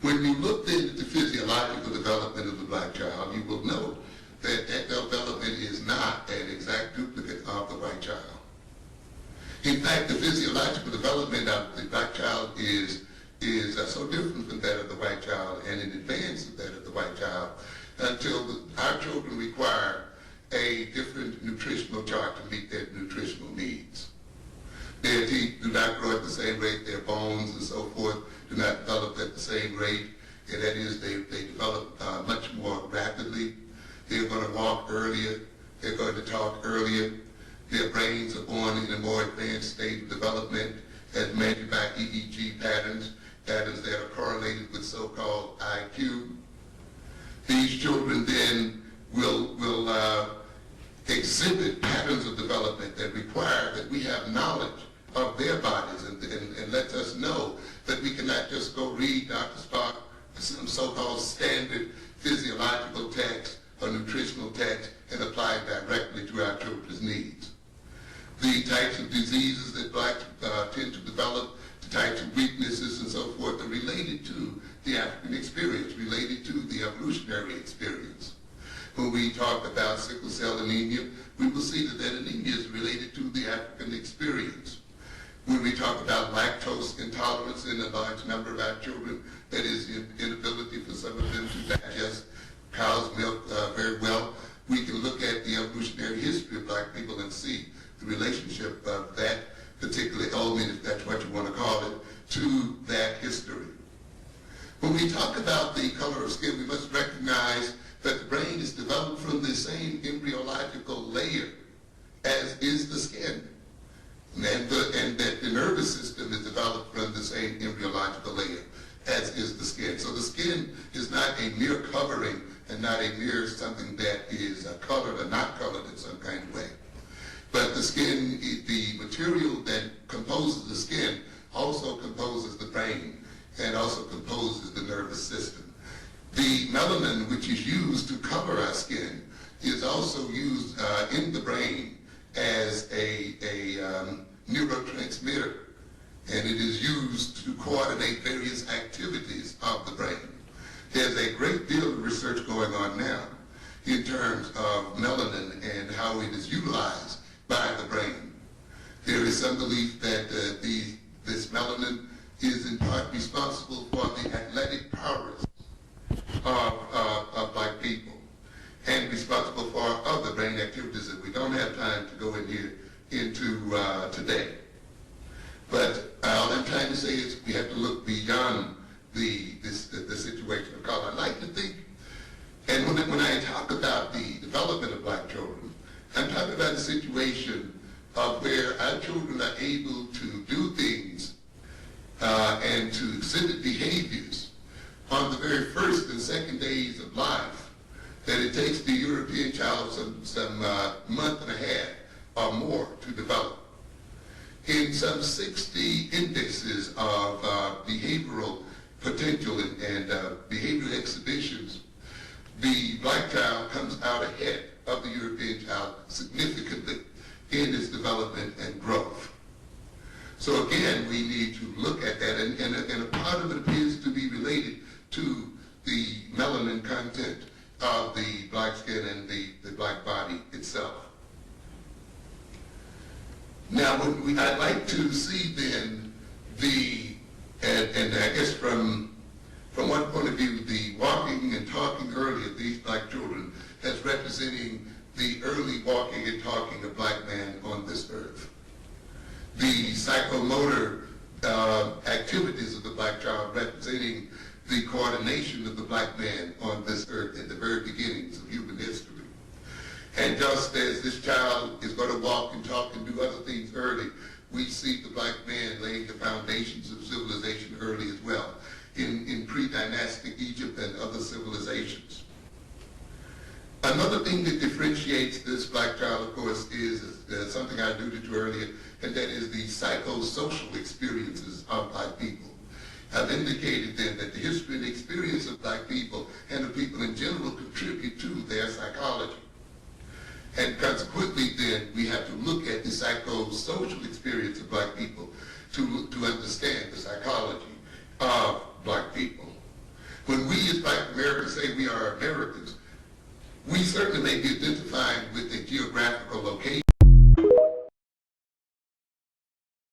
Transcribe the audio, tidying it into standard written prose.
When you look then at the physiological development of the black child, you will note that that development is not an exact duplicate of the white child. In fact, the physiological development of the black child is so different from that of the white child and in advance of that of the white child until our children require a different nutritional chart to meet their nutritional needs. Their teeth do not grow at the same rate, their bones and so forth do not develop at the same rate, and that is they develop much more rapidly. They're going to walk earlier, they're going to talk earlier, their brains are born in a more advanced state of development as measured by EEG patterns that are correlated with so-called IQ. These children then will exhibit patterns of development that require that we have knowledge of their bodies and lets us know that we cannot just go read Dr. Spock some so-called standard physiological text or nutritional text and apply it directly to our children's needs. The types of diseases that blacks tend to develop, the types of weaknesses and so forth are related to the African experience, related to the evolutionary experience. When we talk about sickle cell anemia, we will see that anemia is related to the African experience. When we talk about lactose intolerance in a large number of our children, that is the inability for some of them to digest cow's milk very well, we can look at the evolutionary history of black people and see the relationship of that particular element, if that's what you want to call it, to that history. When we talk about the color of skin, we must recognize that the brain is developed from the same embryological layer as is the skin, and that the nervous system is developed from the same embryological layer as is the skin. So the skin is not a mere covering and not a mere something that is colored or not colored in some kind of way. But the skin, the material that composes the skin also composes the brain and also composes the nervous system. The melanin, which is used to cover our skin, is also used in the brain as a neurotransmitter, and it is used to coordinate various activities of the brain. There's a great deal of research going on now in terms of melanin and how it is utilized by the brain. There is some belief that this melanin is in part responsible for the athletic prowess of black people and responsible for other brain activities that we don't have time to go in here into today. But all I'm trying to say is we have to look beyond the situation of color. I like to think, and when I talk about the development of black children, I'm talking about a situation of where our children are able to do things and to exhibit behaviors on the very first and second days of life that it takes the European child some month and a half or more to develop. In some 60 indexes of behavioral potential and behavioral exhibitions, the black child comes out ahead of the European child significantly in its development and growth. So again, we need to look at that, and a part of it appears to be related to the melanin content of the black skin and the black body itself. Now, I'd like to see then and I guess from one point of view, the walking and talking early of these black children as representing the early walking and talking of black man on this earth. The psychomotor activities of the black child representing the coordination of the black man on this earth in the very beginnings of human history. And just as this child is going to walk and talk and do other things early, we see the black man laying the foundations of civilization early as well in pre-dynastic Egypt and other civilizations. Another thing that differentiates this black child, of course, is something I alluded to earlier, and that is the psychosocial experiences of black people. I've indicated then that the history and experience of black people and the people in general contribute to their psychology. And consequently then, we have to look at the psychosocial experience of black people to understand the psychology of black people. When we as Black Americans say we are Americans, we certainly may be identified with a geographical location.